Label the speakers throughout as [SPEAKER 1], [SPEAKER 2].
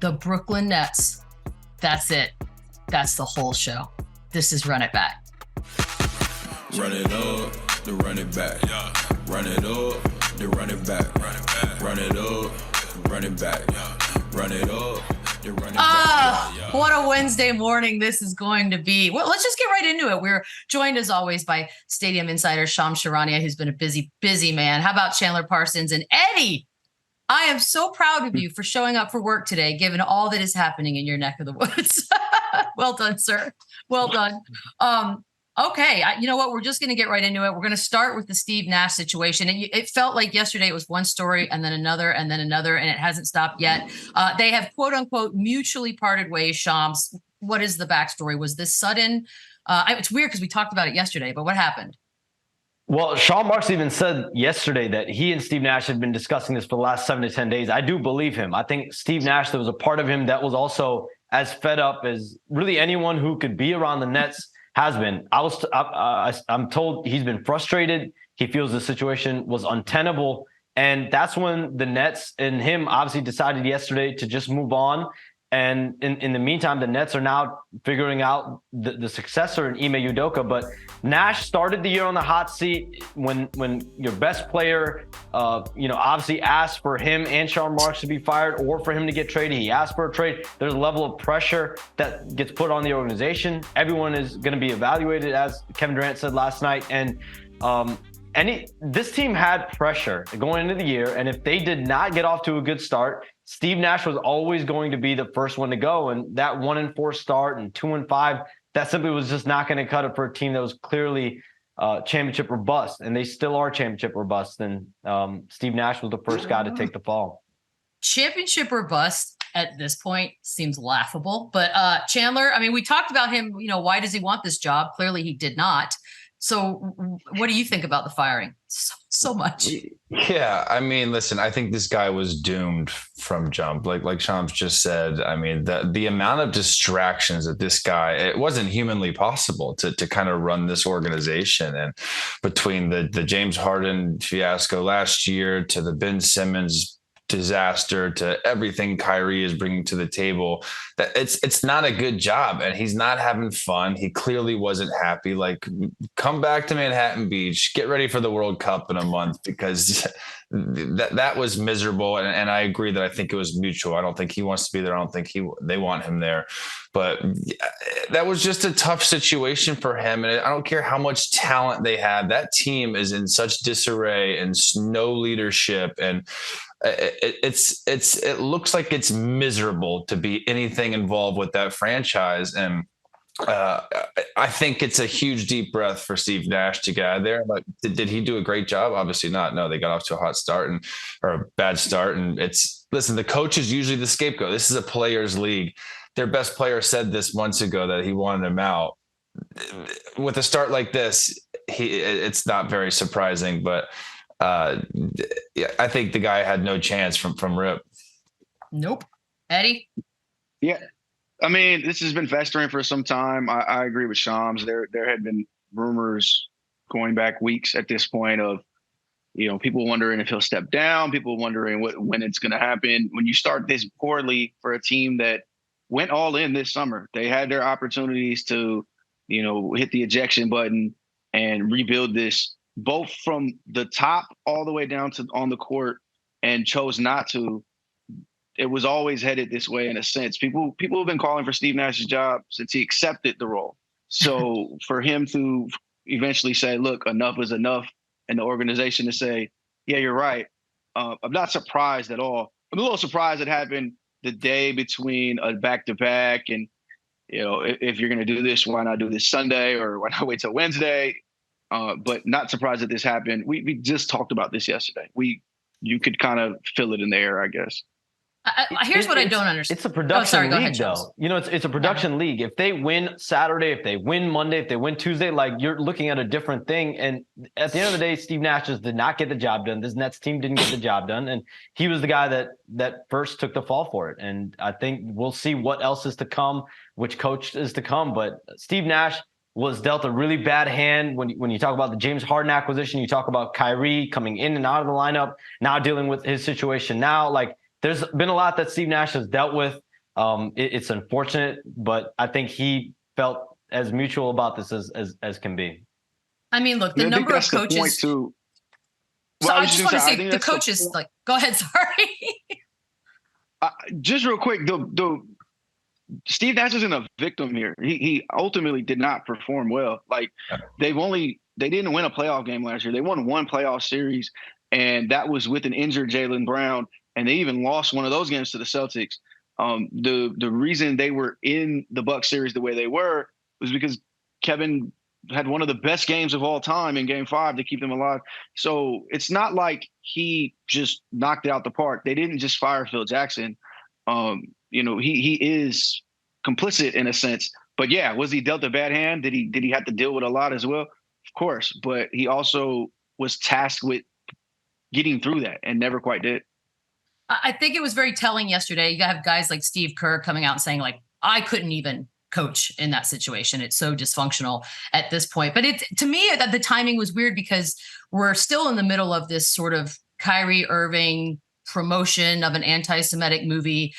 [SPEAKER 1] the Brooklyn Nets. That's it. That's the whole show. This is Run It Back.
[SPEAKER 2] Run it up, the run it back. Yeah. Run it up, the run it back. Run it back. Run it up, run it back. Yeah. Run it up, the run it back. Yeah.
[SPEAKER 1] What a Wednesday morning this is going to be. Well, let's just get right into it. We're joined as always by Stadium Insider Shams Charania, who's been a busy man. How about Chandler Parsons and Eddie? I am so proud of you for showing up for work today, given all that is happening in your neck of the woods. Well done, sir. Well done. Okay, you know what? We're just going to get right into it. We're going to start with the Steve Nash situation. And it felt like yesterday it was one story and then another, and it hasn't stopped yet. They have, quote unquote, mutually parted ways, Shams. What is the backstory? Was this sudden? It's weird because we talked about it yesterday, but what happened?
[SPEAKER 3] Well, Sean Marks even said yesterday that he and Steve Nash had been discussing this for the last 7 to 10 days. I do believe him. I think Steve Nash, there was a part of him that was also as fed up as really anyone who could be around the Nets has been. I'm told he's been frustrated. He feels the situation was untenable. And that's when the Nets and him obviously decided yesterday to just move on. And in the meantime, the Nets are now figuring out the successor in Ime Udoka. But Nash started the year on the hot seat when your best player, obviously asked for him and Sean Marks to be fired or for him to get traded. He asked for a trade. There's a level of pressure that gets put on the organization. Everyone is going to be evaluated, as Kevin Durant said last night. And this team had pressure going into the year. And if they did not get off to a good start, Steve Nash was always going to be the first one to go. And that 1-4 start and 2-5, that simply was just not going to cut it for a team that was clearly championship or bust. And they still are championship or bust. And Steve Nash was the first guy to take the fall.
[SPEAKER 1] Championship or bust at this point seems laughable. But Chandler, I mean, we talked about him, why does he want this job? Clearly he did not. So what do you think about the firing? So much.
[SPEAKER 4] Yeah, I mean, listen, I think this guy was doomed from jump. Like Shams just said, I mean, the amount of distractions that this guy, it wasn't humanly possible to kind of run this organization. And between the James Harden fiasco last year to the Ben Simmons disaster to everything Kyrie is bringing to the table, that it's not a good job, and he's not having fun. He clearly wasn't happy. Like, come back to Manhattan Beach, get ready for the World Cup in a month, because that was miserable. And I agree that I think it was mutual. I don't think he wants to be there. I don't think they want him there. But that was just a tough situation for him. And I don't care how much talent they have. That team is in such disarray and no leadership. And it looks like it's miserable to be anything involved with that franchise. And I think it's a huge deep breath for Steve Nash to get out of there. Like, did he do a great job? Obviously not. No, they got off to a hot start or a bad start. And listen, the coach is usually the scapegoat. This is a players' league. Their best player said this months ago that he wanted him out. With a start like this, it's not very surprising, but yeah, I think the guy had no chance from rip.
[SPEAKER 1] Nope. Eddie?
[SPEAKER 5] Yeah. I mean, this has been festering for some time. I agree with Shams. There had been rumors going back weeks at this point of, people wondering if he'll step down, people wondering when it's going to happen. When you start this poorly for a team that went all in this summer, they had their opportunities to, hit the ejection button and rebuild this, both from the top all the way down to on the court, and chose not to. It was always headed this way in a sense. People have been calling for Steve Nash's job since he accepted the role. So for him to eventually say, look, enough is enough, and the organization to say, yeah, you're right. I'm not surprised at all. I'm a little surprised it happened the day between a back-to-back, and, if you're going to do this, why not do this Sunday, or why not wait till Wednesday? But not surprised that this happened. We just talked about this yesterday. You could kind of feel it in the air, I guess.
[SPEAKER 1] Here's what I don't understand.
[SPEAKER 3] It's a production league, though. It's a production league. If they win Saturday, if they win Monday, if they win Tuesday, like, you're looking at a different thing. And at the end of the day, Steve Nash just did not get the job done. This Nets team didn't get the job done. And he was the guy that first took the fall for it. And I think we'll see what else is to come, which coach is to come. But Steve Nash was dealt a really bad hand when you talk about the James Harden acquisition. You talk about Kyrie coming in and out of the lineup, now dealing with his situation now. Like, there's been a lot that Steve Nash has dealt with It's unfortunate, but I think he felt as mutual about this as can be.
[SPEAKER 1] I mean, look, the
[SPEAKER 5] I think
[SPEAKER 1] number of
[SPEAKER 5] that's the point
[SPEAKER 1] coaches.
[SPEAKER 5] too.
[SPEAKER 1] So
[SPEAKER 5] Well,
[SPEAKER 1] I
[SPEAKER 5] was
[SPEAKER 1] just
[SPEAKER 5] gonna
[SPEAKER 1] want to
[SPEAKER 5] I
[SPEAKER 1] say
[SPEAKER 5] think
[SPEAKER 1] the
[SPEAKER 5] that's the
[SPEAKER 1] coaches,
[SPEAKER 5] point.
[SPEAKER 1] like, go ahead. Sorry.
[SPEAKER 5] Just real quick, the Steve Nash isn't a victim here. He ultimately did not perform well. Like they didn't win a playoff game last year. They won one playoff series, and that was with an injured Jaylen Brown. And they even lost one of those games to the Celtics. The reason they were in the Bucks series the way they were was because Kevin had one of the best games of all time in Game 5 to keep them alive. So it's not like he just knocked it out the park. They didn't just fire Phil Jackson. He is complicit in a sense. But yeah, was he dealt a bad hand? Did he have to deal with a lot as well? Of course, but he also was tasked with getting through that and never quite did.
[SPEAKER 1] I think it was very telling yesterday. You have guys like Steve Kerr coming out and saying, like, I couldn't even coach in that situation. It's so dysfunctional at this point. But to me, the timing was weird because we're still in the middle of this sort of Kyrie Irving promotion of an anti-Semitic movie.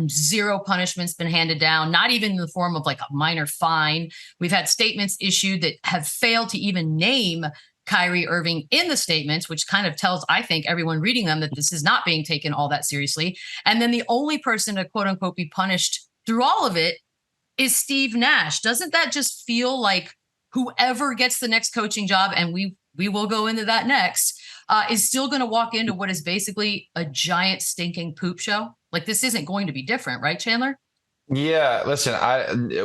[SPEAKER 1] Zero punishment's been handed down, not even in the form of like a minor fine. We've had statements issued that have failed to even name Kyrie Irving in the statements, which kind of tells, I think, everyone reading them that this is not being taken all that seriously. And then the only person to quote unquote be punished through all of it is Steve Nash. Doesn't that just feel like whoever gets the next coaching job, and we will go into that next, is still going to walk into what is basically a giant stinking poop show? Like, this isn't going to be different, right, Chandler?
[SPEAKER 4] Yeah, listen,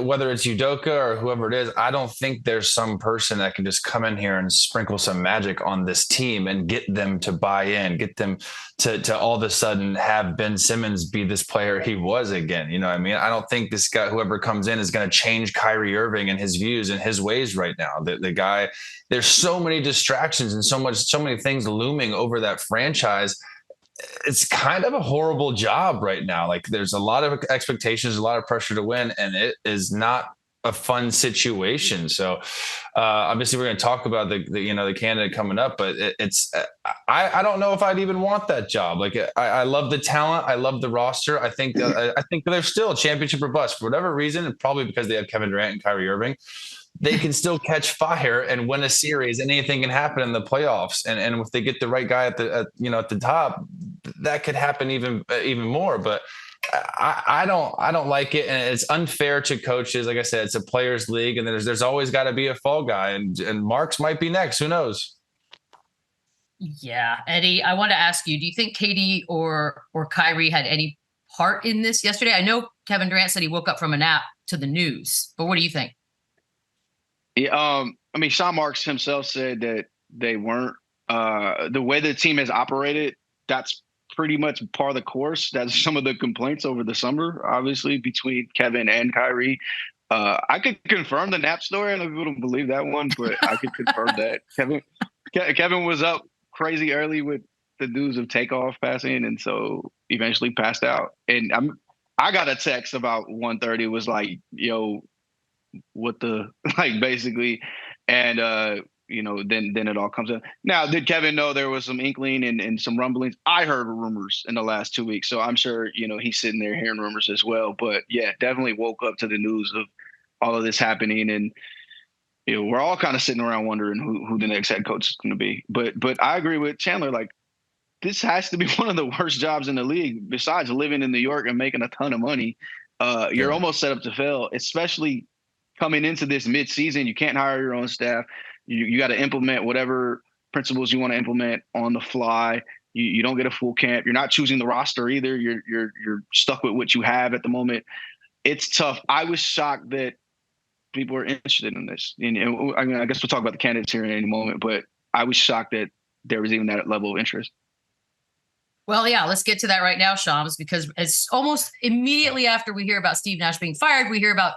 [SPEAKER 4] whether it's Udoka or whoever it is, I don't think there's some person that can just come in here and sprinkle some magic on this team and get them to buy in, get them to all of a sudden have Ben Simmons be this player he was again. You know what I mean? I don't think this guy, whoever comes in, is going to change Kyrie Irving and his views and his ways right now. The guy, there's so many distractions and so many things looming over that franchise. It's kind of a horrible job right now. Like there's a lot of expectations, a lot of pressure to win, and it is not a fun situation. So obviously we're going to talk about the candidate coming up, but I don't know if I'd even want that job. Like I love the talent. I love the roster. I think they're still a championship or bust for whatever reason, and probably because they have Kevin Durant and Kyrie Irving. They can still catch fire and win a series, and anything can happen in the playoffs. And if they get the right guy at the top, that could happen even more. But I don't like it, and it's unfair to coaches. Like I said, it's a players' league, and there's always got to be a fall guy, and Marks might be next. Who knows?
[SPEAKER 1] Yeah, Eddie, I want to ask you: do you think KD or Kyrie had any part in this yesterday? I know Kevin Durant said he woke up from a nap to the news, but what do you think?
[SPEAKER 5] Yeah, Sean Marks himself said that they weren't. The way the team has operated, that's pretty much par the course. That's some of the complaints over the summer, obviously, between Kevin and Kyrie. I could confirm the nap story. I know people don't believe that one, but I could confirm that Kevin was up crazy early with the news of takeoff passing, and so eventually passed out. And I got a text about 1:30. It was like, yo, what the, like, basically, and then it all comes up. Now, did Kevin know there was some inkling and some rumblings? I heard rumors in the last 2 weeks, so I'm sure he's sitting there hearing rumors as well. But yeah, definitely woke up to the news of all of this happening, and we're all kind of sitting around wondering who the next head coach is going to be. But I agree with Chandler. Like, this has to be one of the worst jobs in the league, besides living in New York and making a ton of money. You're almost set up to fail, especially coming into this mid-season. You can't hire your own staff. You got to implement whatever principles you want to implement on the fly. You don't get a full camp. You're not choosing the roster either. You're stuck with what you have at the moment. It's tough. I was shocked that people are interested in this. And I guess we'll talk about the candidates here in any moment, but I was shocked that there was even that level of interest.
[SPEAKER 1] Well, yeah, let's get to that right now, Shams, because it's almost immediately after we hear about Steve Nash being fired, we hear about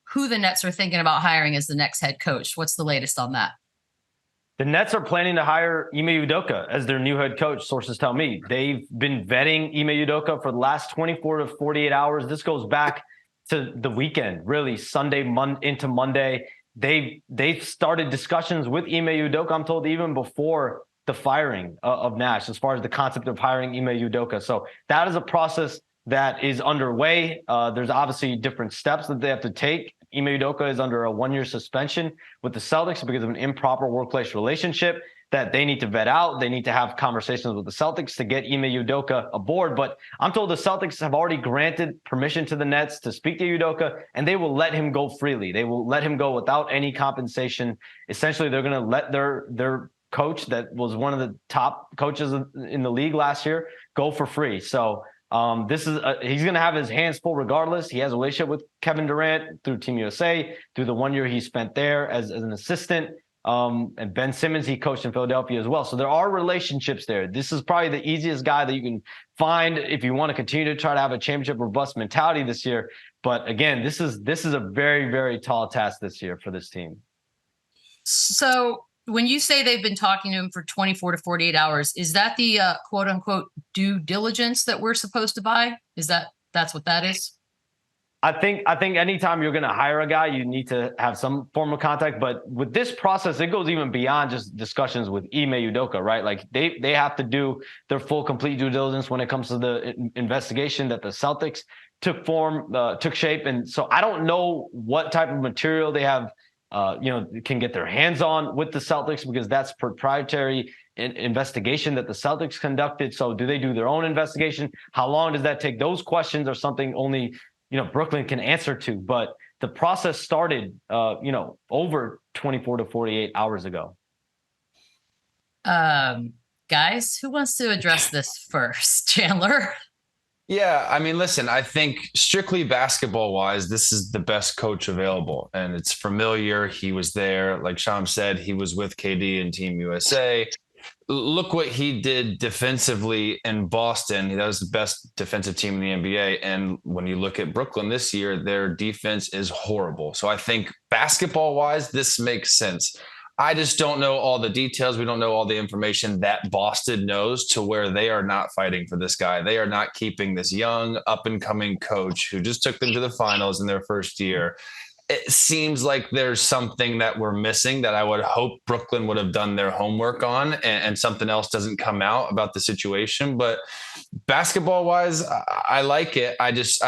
[SPEAKER 1] who the Nets are thinking about hiring as the next head coach. What's the latest on that?
[SPEAKER 3] The Nets are planning to hire Ime Udoka as their new head coach, sources tell me. They've been vetting Ime Udoka for the last 24 to 48 hours. This goes back to the weekend, really, Sunday into Monday. They've started discussions with Ime Udoka, I'm told, even before the firing of Nash, as far as the concept of hiring Ime Udoka. So that is a process that is underway. There's obviously different steps that they have to take. Ime Udoka is under a 1-year suspension with the Celtics because of an improper workplace relationship that they need to vet out. They need to have conversations with the Celtics to get Ime Udoka aboard. But I'm told the Celtics have already granted permission to the Nets to speak to Udoka, and they will let him go freely. They will let him go without any compensation. Essentially, they're going to let their coach that was one of the top coaches in the league last year go for free. So he's going to have his hands full regardless. He has a relationship with Kevin Durant through Team USA, through the 1 year he spent there as an assistant. And Ben Simmons, he coached in Philadelphia as well. So there are relationships there. This is probably the easiest guy that you can find if you want to continue to try to have a championship robust mentality this year. But again, this is a very, very tall task this year for this team. So
[SPEAKER 1] when you say they've been talking to him for 24 to 48 hours, is that the quote unquote due diligence that we're supposed to buy? That's what that is?
[SPEAKER 3] I think anytime you're going to hire a guy, you need to have some form of contact. But with this process, it goes even beyond just discussions with Ime Udoka, right? Like they have to do their full, complete due diligence when it comes to the investigation that the Celtics took shape. And so I don't know what type of material they have, can get their hands on with the Celtics, because that's proprietary investigation that the Celtics conducted. So do they do their own investigation? How long does that take? Those questions are something only Brooklyn can answer to, but the process started, over 24 to 48 hours ago.
[SPEAKER 1] Guys, who wants to address this first? Chandler?
[SPEAKER 4] Yeah, I mean, listen, I think strictly basketball wise, this is the best coach available, and it's familiar. He was there. Like Shams said, he was with KD and Team USA. Look what he did defensively in Boston. That was the best defensive team in the NBA. And when you look at Brooklyn this year, their defense is horrible. So I think basketball wise, this makes sense. I just don't know all the details. We don't know all the information that Boston knows to where they are not fighting for this guy. They are not keeping this young up and coming coach who just took them to the finals in their first year. It seems like there's something that we're missing that I would hope Brooklyn would have done their homework on, and something else doesn't come out about the situation. But basketball wise, I like it. I just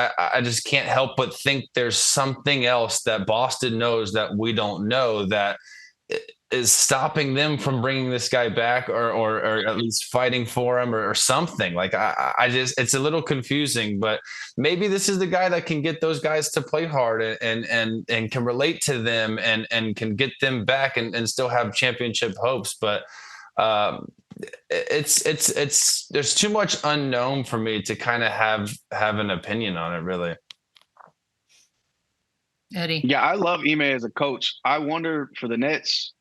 [SPEAKER 4] can't help but think there's something else that Boston knows that we don't know that is stopping them from bringing this guy back or at least fighting for him or something. Like I just, it's a little confusing, but maybe this is the guy that can get those guys to play hard and can relate to them and can get them back and still have championship hopes. But it's there's too much unknown for me to kind of have an opinion on it, really.
[SPEAKER 1] Eddie.
[SPEAKER 5] Yeah, I love Ime as a coach. I wonder for the Nets,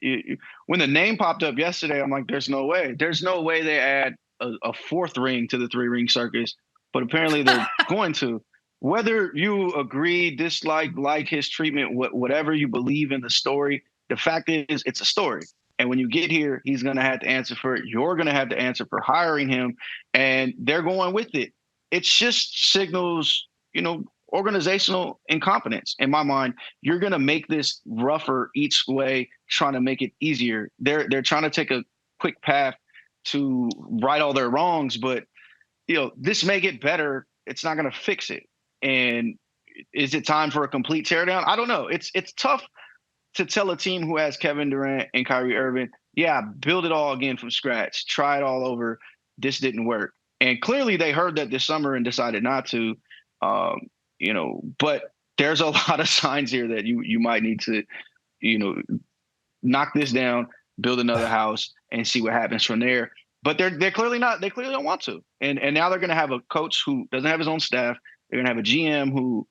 [SPEAKER 5] when the name popped up yesterday, I'm like, there's no way. There's no way they add a fourth ring to the 3-ring circus, but apparently they're going to. Whether you agree, dislike, like his treatment, whatever you believe in the story, the fact is it's a story. And when you get here, he's going to have to answer for it. You're going to have to answer for hiring him, and they're going with it. It's just signals, organizational incompetence in my mind. You're going to make this rougher each way, trying to make it easier. They're trying to take a quick path to right all their wrongs, but this may get better. It's not going to fix it. And is it time for a complete teardown? I don't know. It's tough to tell a team who has Kevin Durant and Kyrie Irving, yeah, build it all again from scratch, try it all over. This didn't work. And clearly they heard that this summer and decided not to. But there's a lot of signs here that you might need to, knock this down, build another house, and see what happens from there. But they're clearly not. They clearly don't want to. And now they're going to have a coach who doesn't have his own staff. They're going to have a GM who,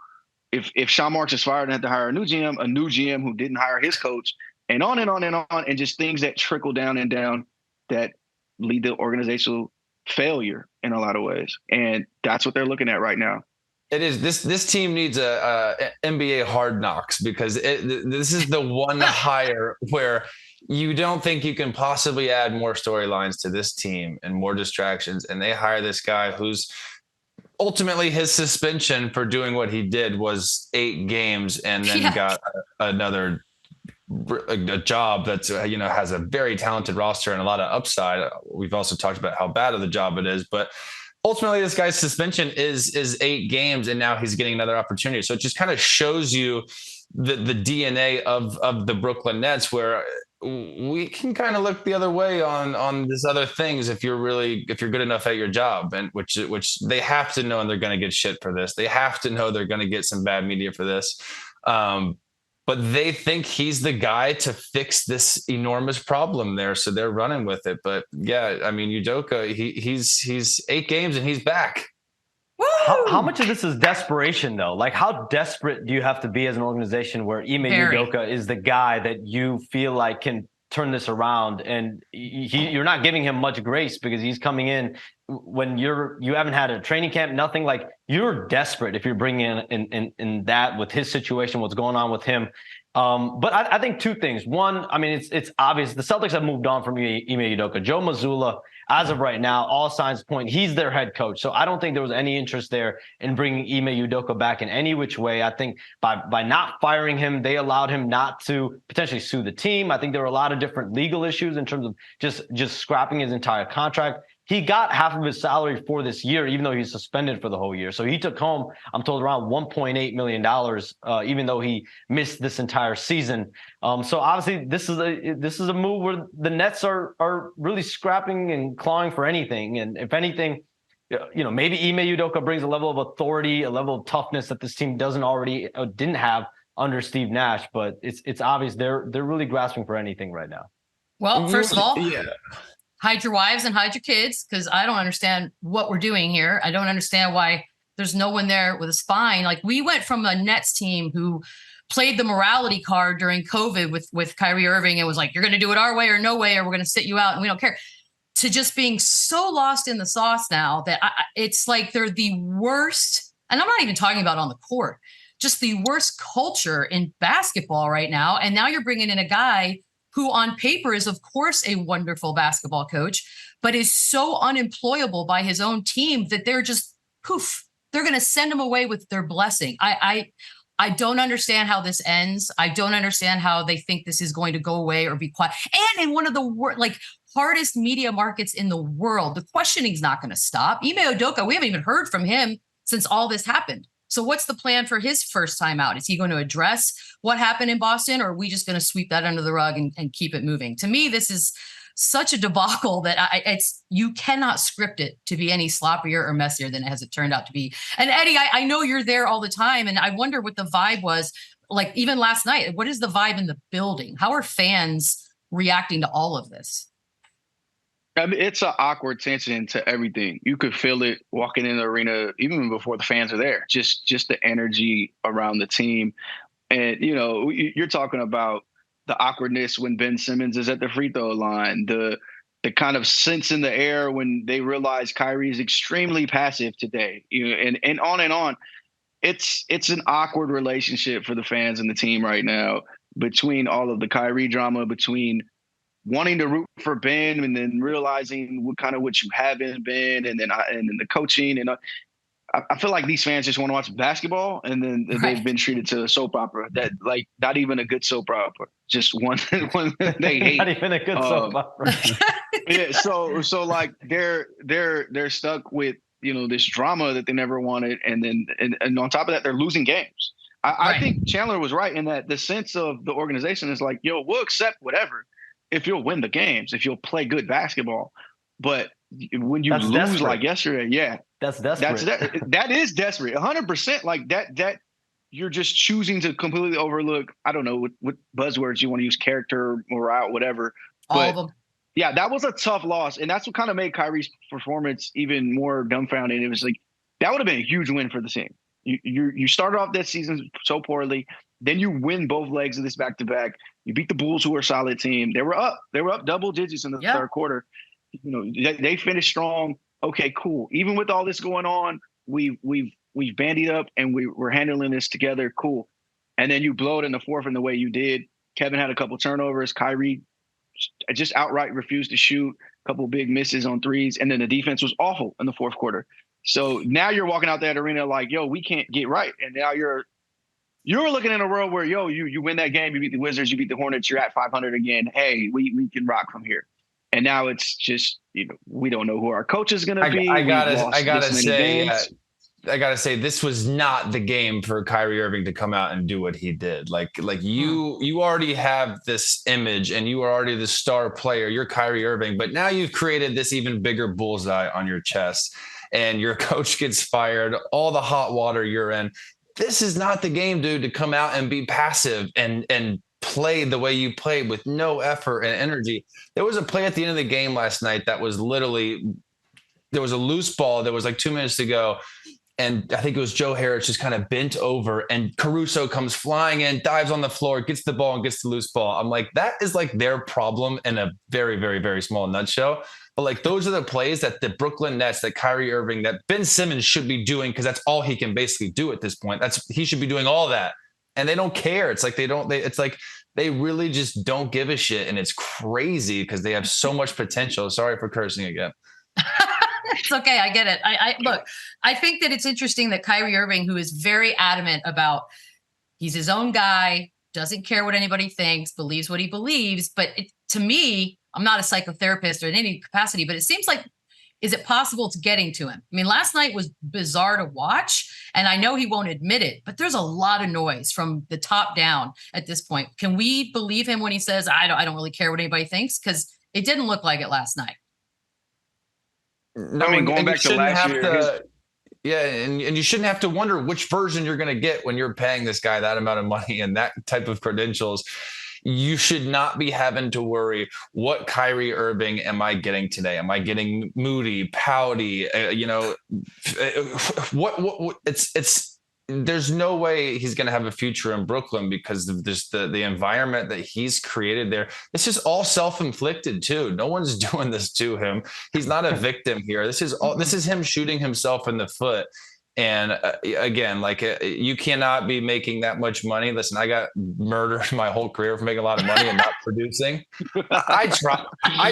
[SPEAKER 5] if Sean Marks is fired and have to hire a new GM who didn't hire his coach, and on and on and on, and just things that trickle down and down that lead to organizational failure in a lot of ways. And that's what they're looking at right now.
[SPEAKER 4] It is. This team needs a NBA Hard Knocks, because this is the one hire where you don't think you can possibly add more storylines to this team and more distractions. And they hire this guy who's ultimately, his suspension for doing what he did was 8 games, and then got a job that's has a very talented roster and a lot of upside. We've also talked about how bad of the job it is, but ultimately this guy's suspension is 8 games, and now he's getting another opportunity. So it just kind of shows you the DNA of the Brooklyn Nets, where we can kind of look the other way on these other things if you're good enough at your job, and which they have to know, and they're going to get shit for this. They have to know they're going to get some bad media for this. But they think he's the guy to fix this enormous problem there, so they're running with it. But yeah, I mean, Udoka, he's 8 games and he's back.
[SPEAKER 3] How much of this is desperation, though? Like, how desperate do you have to be as an organization where Ime Udoka is the guy that you feel like can turn this around? And you're not giving him much grace because he's coming in when you haven't had a training camp, nothing. Like, you're desperate if you're bringing in that with his situation, what's going on with him. But I think 2 things. One, I mean, it's obvious the Celtics have moved on from Ime Udoka. Joe Mazzulla, as of right now, all signs point he's their head coach. So I don't think there was any interest there in bringing Ime Udoka back in any which way. I think by not firing him, they allowed him not to potentially sue the team. I think there were a lot of different legal issues in terms of just scrapping his entire contract. He got half of his salary for this year, even though he's suspended for the whole year. So he took home, I'm told, around $1.8 million, even though he missed this entire season. So obviously, this is a move where the Nets are really scrapping and clawing for anything. And if anything, maybe Ime Udoka brings a level of authority, a level of toughness that this team didn't have under Steve Nash. But it's obvious they're really grasping for anything right now.
[SPEAKER 1] Well, first of all, hide your wives and hide your kids, because I don't understand what we're doing here. I don't understand why there's no one there with a spine. Like, we went from a Nets team who played the morality card during COVID with Kyrie Irving and was like, you're going to do it our way or no way, or we're going to sit you out and we don't care, to just being so lost in the sauce now that it's like they're the worst. And I'm not even talking about on the court, just the worst culture in basketball right now. And now you're bringing in a guy who on paper is, of course, a wonderful basketball coach, but is so unemployable by his own team that they're just poof. They're going to send him away with their blessing. I don't understand how this ends. I don't understand how they think this is going to go away or be quiet. And in one of the hardest media markets in the world, the questioning is not going to stop. Ime Udoka, we haven't even heard from him since all this happened. So what's the plan for his first time out? Is he going to address what happened in Boston, or are we just going to sweep that under the rug and keep it moving? To me, this is such a debacle that you cannot script it to be any sloppier or messier than it has turned out to be. And Eddie, I know you're there all the time, and I wonder what the vibe was like even last night. What is the vibe in the building? How are fans reacting to all of this?
[SPEAKER 5] I mean, it's an awkward tension to everything. You could feel it walking in the arena, even before the fans are there. Just the energy around the team. And, you're talking about the awkwardness when Ben Simmons is at the free throw line, the kind of sense in the air when they realize Kyrie is extremely passive today, and on and on. It's an awkward relationship for the fans and the team right now, between all of the Kyrie drama, between wanting to root for Ben and then realizing what you have in Ben, and then the coaching. And I feel like these fans just want to watch basketball, and then they've been treated to a soap opera that, like, not even a good soap opera, just one they hate.
[SPEAKER 3] Not even a good soap opera.
[SPEAKER 5] Yeah. So like they're stuck with, this drama that they never wanted. And then, and on top of that, they're losing games. I think Chandler was right in that the sense of the organization is like, we'll accept whatever if you'll win the games, if you'll play good basketball. But when you lose desperate. Like yesterday,
[SPEAKER 3] that's desperate.
[SPEAKER 5] That is desperate. 100%. Like that you're just choosing to completely overlook. I don't know what buzzwords you want to use, character, morale, whatever.
[SPEAKER 1] All of them.
[SPEAKER 5] Yeah, that was a tough loss. And that's what kind of made Kyrie's performance even more dumbfounding. It was like, that would have been a huge win for the team. You started off that season so poorly. Then you win both legs of this back-to-back. You beat the Bulls, who are a solid team. They were up double digits in the third quarter. They finished strong. Okay, cool. Even with all this going on, we've bandied up and we're handling this together. Cool. And then you blow it in the fourth in the way you did. Kevin had a couple turnovers. Kyrie just outright refused to shoot. A couple big misses on threes. And then the defense was awful in the fourth quarter. So now you're walking out that arena like, we can't get right. And now you're looking in a world where, you win that game, you beat the Wizards, you beat the Hornets, you're at 500 again. Hey, we can rock from here. And now it's just, we don't know who our coach is going to be.
[SPEAKER 4] I gotta say, this was not the game for Kyrie Irving to come out and do what he did. Like you already have this image and you are already the star player. You're Kyrie Irving, but now you've created this even bigger bullseye on your chest and your coach gets fired, all the hot water you're in. This is not the game, dude, to come out and be passive and play the way you played with no effort and energy. There was a play at the end of the game last night that was literally, there was a loose ball. There was like 2 minutes to go. And I think it was Joe Harris just kind of bent over and Caruso comes flying in, dives on the floor, gets the ball and gets the loose ball. I'm like, that is like their problem in a very, very, very small nutshell. But like, those are the plays that the Brooklyn Nets, that Kyrie Irving, that Ben Simmons should be doing, because that's all he can basically do at this point. He should be doing all that. And they don't care. It's like they really just don't give a shit. And it's crazy because they have so much potential. Sorry for cursing again.
[SPEAKER 1] It's okay. I get it. Look, I think that it's interesting that Kyrie Irving, who is very adamant about, he's his own guy, doesn't care what anybody thinks, believes what he believes. But to me, I'm not a psychotherapist or in any capacity, but it seems like, is it possible it's getting to him? I mean, last night was bizarre to watch, and I know he won't admit it, but there's a lot of noise from the top down at this point. Can we believe him when he says, I don't really care what anybody thinks? Because it didn't look like it last night.
[SPEAKER 5] No, I mean, going back to last year.
[SPEAKER 4] And you shouldn't have to wonder which version you're going to get when you're paying this guy that amount of money and that type of credentials. You should not be having to worry, what Kyrie Irving am I getting today? Am I getting moody, pouty? There's no way he's going to have a future in Brooklyn because of this, the environment that he's created there. It's just all self-inflicted too. No one's doing this to him. He's not a victim here. This is him shooting himself in the foot. And again, you cannot be making that much money. Listen, I got murdered my whole career for making a lot of money and not producing. I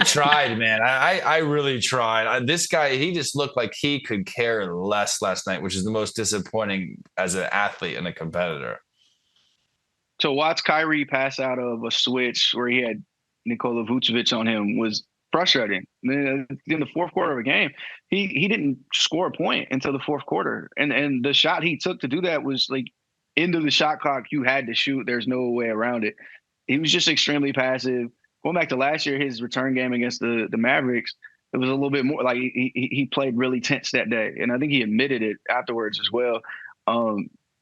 [SPEAKER 4] tried, man. I really tried. This guy, he just looked like he could care less last night, which is the most disappointing as an athlete and a competitor.
[SPEAKER 5] To watch Kyrie pass out of a switch where he had Nikola Vucevic on him was frustrating. In the fourth quarter of a game, he didn't score a point until the fourth quarter. And the shot he took to do that was like into the shot clock. You had to shoot. There's no way around it. He was just extremely passive. Going back to last year, his return game against the Mavericks, it was a little bit more like he played really tense that day. And I think he admitted it afterwards as well.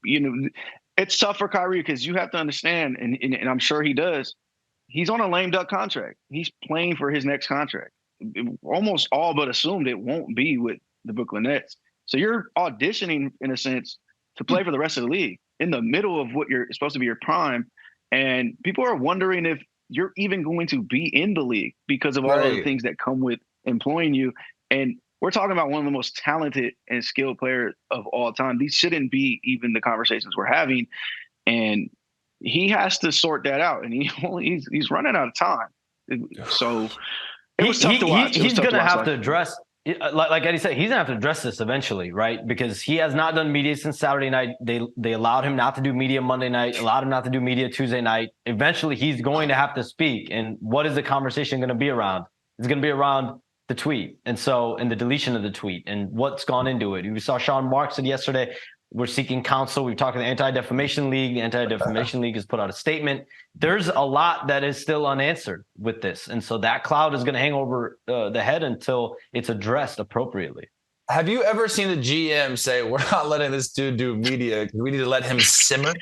[SPEAKER 5] It's tough for Kyrie because you have to understand, and I'm sure he does, he's on a lame duck contract. He's playing for his next contract. Almost all but assumed it won't be with the Brooklyn Nets. So you're auditioning, in a sense, to play for the rest of the league in the middle of what you're supposed to be your prime. And people are wondering if you're even going to be in the league because of all of the things that come with employing you. And we're talking about one of the most talented and skilled players of all time. These shouldn't be even the conversations we're having. And he has to sort that out, and he's running out of time. So it was tough to watch.
[SPEAKER 3] He's going to have to address, like Eddie said, he's going to have to address this eventually, right? Because he has not done media since Saturday night. They allowed him not to do media Monday night, allowed him not to do media Tuesday night. Eventually, he's going to have to speak. And what is the conversation going to be around? It's going to be around the tweet, and the deletion of the tweet and what's gone into it. We saw Sean Marks said yesterday, we're seeking counsel. We've talked to the Anti-Defamation League. The Anti-Defamation League has put out a statement. There's a lot that is still unanswered with this. And so that cloud is going to hang over the head until it's addressed appropriately.
[SPEAKER 4] Have you ever seen the GM say, we're not letting this dude do media. We need to let him simmer?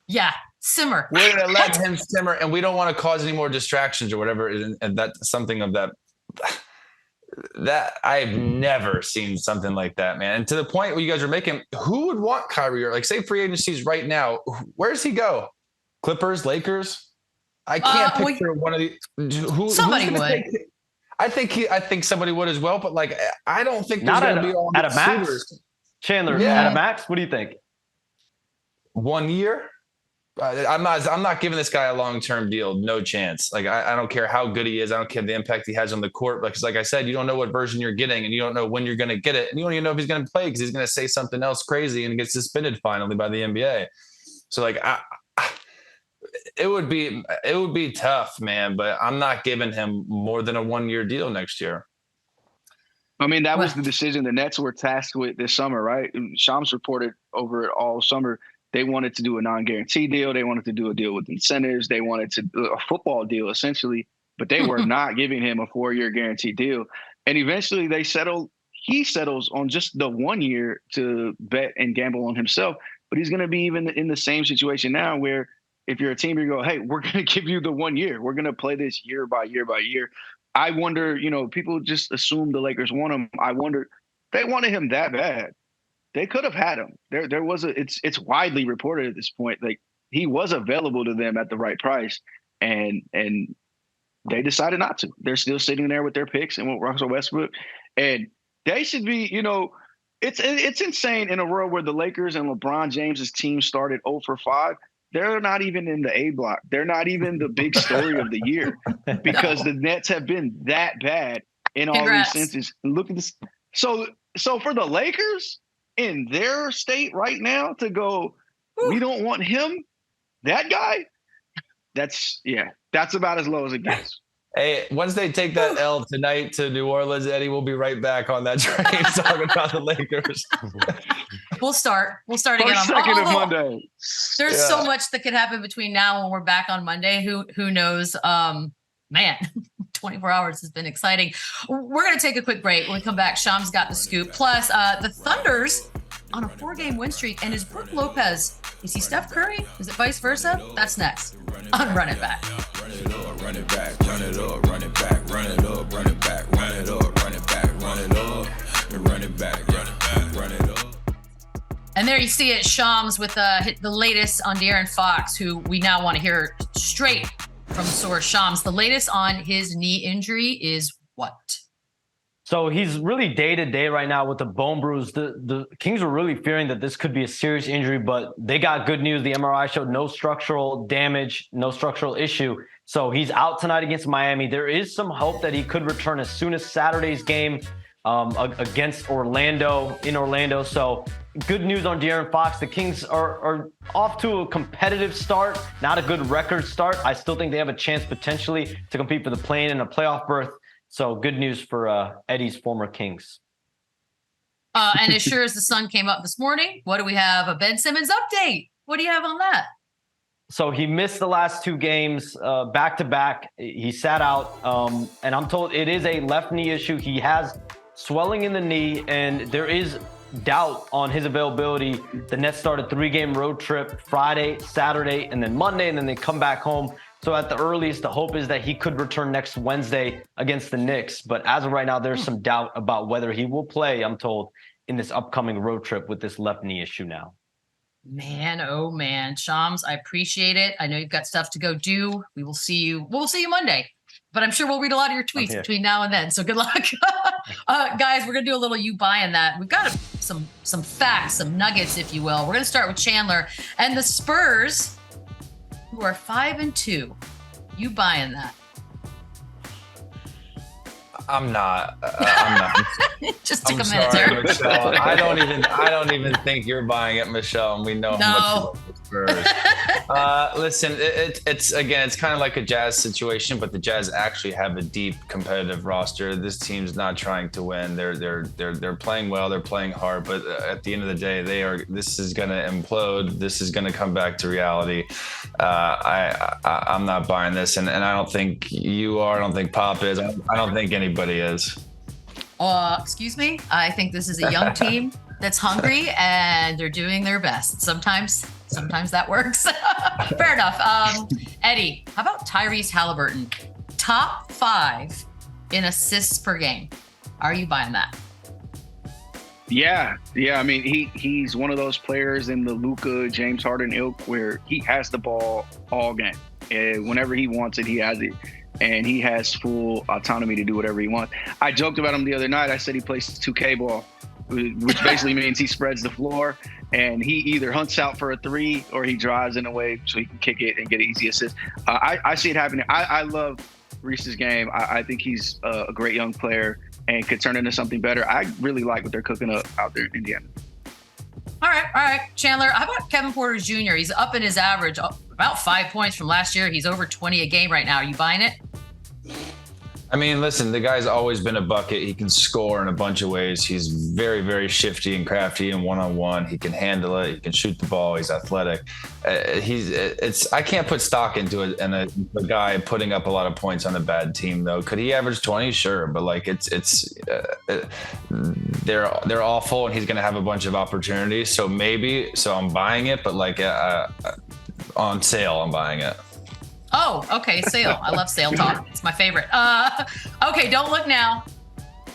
[SPEAKER 1] Yeah, simmer.
[SPEAKER 4] We're going to let him simmer, and we don't want to cause any more distractions or whatever. And that's something of that. That I've never seen something like that, man. And to the point where you guys are making, who would want Kyrie? Or say free agencies right now, where does he go? Clippers, Lakers? I can't picture one of these.
[SPEAKER 1] Somebody would.
[SPEAKER 4] I think somebody would as well, but I don't think there's
[SPEAKER 3] not
[SPEAKER 4] going to be all
[SPEAKER 3] at a max.
[SPEAKER 4] suitors.
[SPEAKER 3] Chandler, at a max, what do you think?
[SPEAKER 4] 1 year? I'm not giving this guy a long-term deal. No chance. I don't care how good he is. I don't care the impact he has on the court. Because like I said, you don't know what version you're getting, and you don't know when you're going to get it. And you don't even know if he's going to play because he's going to say something else crazy and get suspended finally by the NBA. So it would be tough, man. But I'm not giving him more than a 1-year deal next year.
[SPEAKER 5] I mean, that was the decision the Nets were tasked with this summer, right? Shams reported over it all summer. They wanted to do a non-guarantee deal. They wanted to do a deal with incentives. They wanted to do a football deal, essentially, but they were not giving him a 4-year guarantee deal. And eventually he settles on just the 1 year to bet and gamble on himself. But he's going to be even in the same situation now where if you're a team, you go, hey, we're going to give you the 1 year. We're going to play this year by year by year. I wonder, people just assume the Lakers want him. I wonder, they wanted him that bad. They could have had him. There was it's widely reported at this point, like he was available to them at the right price, and they decided not to. They're still sitting there with their picks and with Russell Westbrook, and they should be, it's insane in a world where the Lakers and LeBron James's team started 0-for-5. They're not even in the A block. They're not even the big story of the year because the Nets have been that bad in all these senses. Look at this. So for the Lakers in their state right now to go, we don't want him, that guy, that's about as low as it gets.
[SPEAKER 4] Hey, once they take that L tonight to New Orleans, Eddie, we'll be right back on that train talking about the Lakers.
[SPEAKER 1] We'll start again on
[SPEAKER 5] second of Monday.
[SPEAKER 1] There's so much that could happen between now and we're back on Monday. Who knows? Man, 24 hours has been exciting. We're going to take a quick break. When we come back, Shams got the scoop. Plus, the Thunders on a 4-game win streak. And is Brook Lopez, is he Steph Curry? Is it vice versa? That's next on Run It Back.
[SPEAKER 2] Run it up, run it back, run it up, run it back, run it up, run it back, run it up, run it back, run it up, and run it back, run it back, run it up.
[SPEAKER 1] And there you see it, Shams with the latest on De'Aaron Fox, who we now want to hear straight from the source. Shams, the latest on his knee injury is what?
[SPEAKER 3] So he's really day-to-day right now with the bone bruise. The Kings were really fearing that this could be a serious injury, but they got good news. The MRI showed no structural damage, no structural issue. So he's out tonight against Miami. There is some hope that he could return as soon as Saturday's game against in Orlando. So good news on De'Aaron Fox. The Kings are off to a competitive start, not a good record start. I still think they have a chance potentially to compete for the play-in and a playoff berth. So good news for Eddie's former Kings.
[SPEAKER 1] And as sure as the sun came up this morning, what do we have? A Ben Simmons update. What do you have on that?
[SPEAKER 3] So he missed the last 2 games back-to-back. He sat out, and I'm told it is a left knee issue. He has swelling in the knee, and there is doubt on his availability. The Nets started 3-game road trip Friday, Saturday, and then Monday, and then they come back home. So at the earliest, the hope is that he could return next Wednesday against the Knicks. But as of right now, there's some doubt about whether he will play, I'm told, in this upcoming road trip with this left knee issue now.
[SPEAKER 1] Man, oh man. Shams, I appreciate it. I know you've got stuff to go do. We'll see you Monday. But I'm sure we'll read a lot of your tweets between now and then. So good luck. Guys, we're going to do a little you buying that. We've got some facts, some nuggets, if you will. We're going to start with Chandler. And the Spurs, who are 5-2. You buying that?
[SPEAKER 4] I'm not.
[SPEAKER 1] Just took
[SPEAKER 4] I'm
[SPEAKER 1] a minute
[SPEAKER 4] sorry,
[SPEAKER 1] there.
[SPEAKER 4] Michelle. I don't even think you're buying it, Michelle. And we know how much you love the Spurs. Listen, it's kind of like a Jazz situation, but the Jazz actually have a deep competitive roster. This team's not trying to win. They're playing well. They're playing hard, but at the end of the day, this is going to implode. This is going to come back to reality. I'm not buying this, and I don't think you are. I don't think Pop is. I don't think anybody is.
[SPEAKER 1] Excuse me. I think this is a young team that's hungry and they're doing their best. Sometimes that works. Fair enough. Eddie, how about Tyrese Halliburton? Top 5 in assists per game. Are you buying that?
[SPEAKER 5] Yeah. I mean, he's one of those players in the Luka, James Harden ilk where he has the ball all game. And whenever he wants it, he has it. And he has full autonomy to do whatever he wants. I joked about him the other night. I said he plays 2K ball, which basically means he spreads the floor and he either hunts out for a 3 or he drives in a way so he can kick it and get an easy assist. I see it happening. I love Reese's game. I think he's a great young player and could turn into something better. I really like what they're cooking up out there in Indiana.
[SPEAKER 1] All right. Chandler, how about Kevin Porter Jr.? He's up in his average about 5 points from last year. He's over 20 a game right now. Are you buying it?
[SPEAKER 4] I mean, listen, the guy's always been a bucket. He can score in a bunch of ways. He's very, very shifty and crafty and one-on-one. He can handle it. He can shoot the ball. He's athletic. I can't put stock into it. And a guy putting up a lot of points on a bad team, though. Could he average 20? Sure. But like they're awful, and he's going to have a bunch of opportunities. So I'm buying it, but like on sale, I'm buying it.
[SPEAKER 1] Oh, okay. Sale. I love sale talk. It's my favorite. Okay. Don't look now.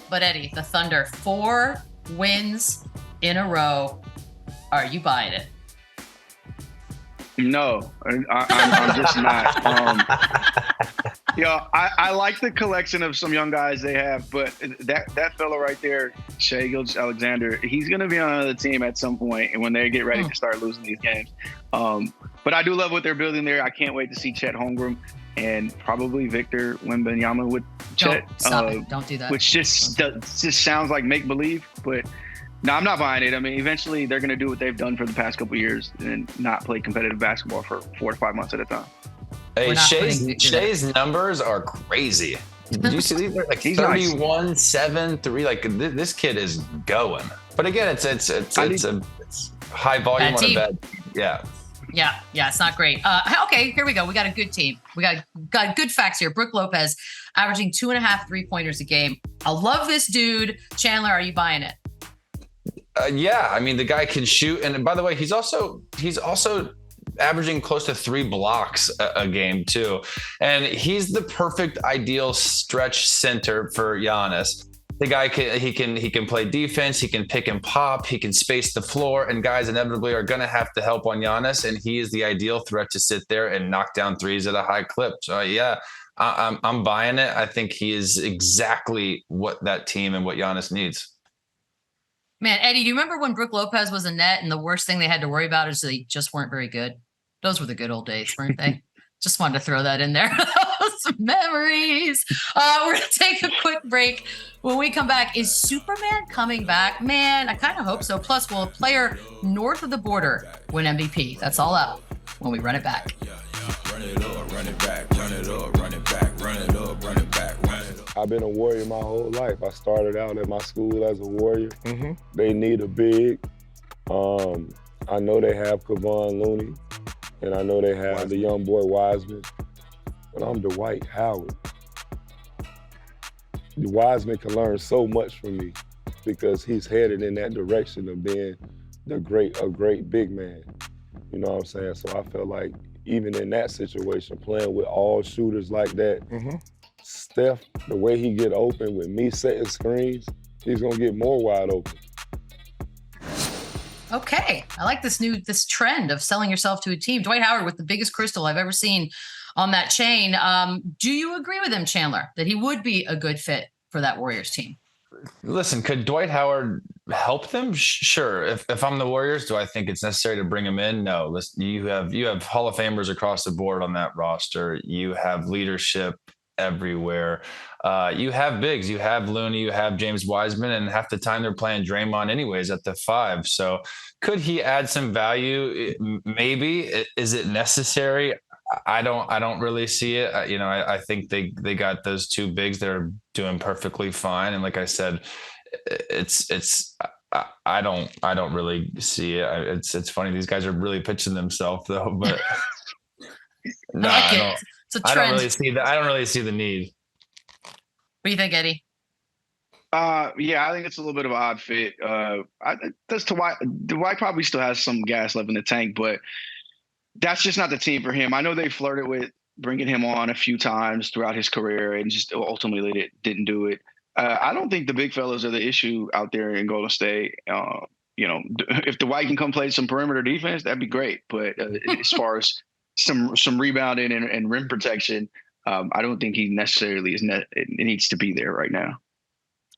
[SPEAKER 1] But Eddie, the Thunder, 4 wins in a row. Are you buying it?
[SPEAKER 5] No, I'm just not. I like the collection of some young guys they have, but that fella right there, Shai Gilgeous-Alexander, he's going to be on another team at some point, and when they get ready to start losing these games. But I do love what they're building there. I can't wait to see Chet Holmgren and probably Victor Wembanyama with Chet.
[SPEAKER 1] Stop it. Don't do that.
[SPEAKER 5] Which just sounds like make-believe, but no, I'm not buying it. I mean, eventually they're going to do what they've done for the past couple of years and not play competitive basketball for 4 to 5 months at a time.
[SPEAKER 4] Hey, Shai's numbers are crazy. Did you see these? They're like 31, nice. 7, 3. Like this kid is going. But again, it's high volume on a bad team.
[SPEAKER 1] Yeah, it's not great. Okay, here we go. We got a good team. We got good facts here. Brook Lopez averaging 2.5 3-pointers a game. I love this dude. Chandler, are you buying it?
[SPEAKER 4] Yeah, I mean the guy can shoot, and by the way, he's also averaging close to 3 blocks a game too, and he's the perfect ideal stretch center for Giannis. The guy he can play defense, he can pick and pop, he can space the floor, and guys inevitably are going to have to help on Giannis, and he is the ideal threat to sit there and knock down threes at a high clip. So yeah, I'm buying it. I think he is exactly what that team and what Giannis needs.
[SPEAKER 1] Man, Eddie, do you remember when Brook Lopez was a net and the worst thing they had to worry about is they just weren't very good? Those were the good old days, weren't they? Just wanted to throw that in there. Some memories. We're going to take a quick break. When we come back, is Superman coming back? Man, I kind of hope so. Plus, will a player north of the border win MVP? That's all up when we run it back.
[SPEAKER 2] Run it up, run it back, run it up, run it back, run it up, run it back, run it up.
[SPEAKER 6] I've been a Warrior my whole life. I started out at my school as a Warrior. They need a big. I know they have Kevon Looney, and I know they have the young boy Wiseman, but I'm Dwight Howard. Wiseman can learn so much from me because he's headed in that direction of being a great big man. You know what I'm saying? So I feel like even in that situation, playing with all shooters like that, Steph, the way he get open with me setting screens, he's gonna get more wide open.
[SPEAKER 1] Okay, I like this trend of selling yourself to a team. Dwight Howard with the biggest crystal I've ever seen on that chain. Do you agree with him, Chandler, that he would be a good fit for that Warriors team?
[SPEAKER 4] Listen, could Dwight Howard help them? Sure. If I'm the Warriors, do I think it's necessary to bring him in? No. Listen, you have Hall of Famers across the board on that roster. You have leadership everywhere. You have bigs. You have Looney. You have James Wiseman, and half the time they're playing Draymond anyways at the 5. So could he add some value? Maybe. Is it necessary? I don't really see it. I think they got those 2 bigs that are doing perfectly fine. And like I said, I don't really see it. It's funny. These guys are really pitching themselves though, but no,
[SPEAKER 1] I don't. It's a trend.
[SPEAKER 4] I don't really see the need.
[SPEAKER 1] What do you think, Eddie?
[SPEAKER 5] Yeah, I think it's a little bit of an odd fit. Dwight probably still has some gas left in the tank, but that's just not the team for him. I know they flirted with bringing him on a few times throughout his career and just ultimately didn't do it. I don't think the big fellas are the issue out there in Golden State. If Dwight can come play some perimeter defense, that'd be great. But as far as some rebounding and rim protection, I don't think he necessarily needs to be there right now.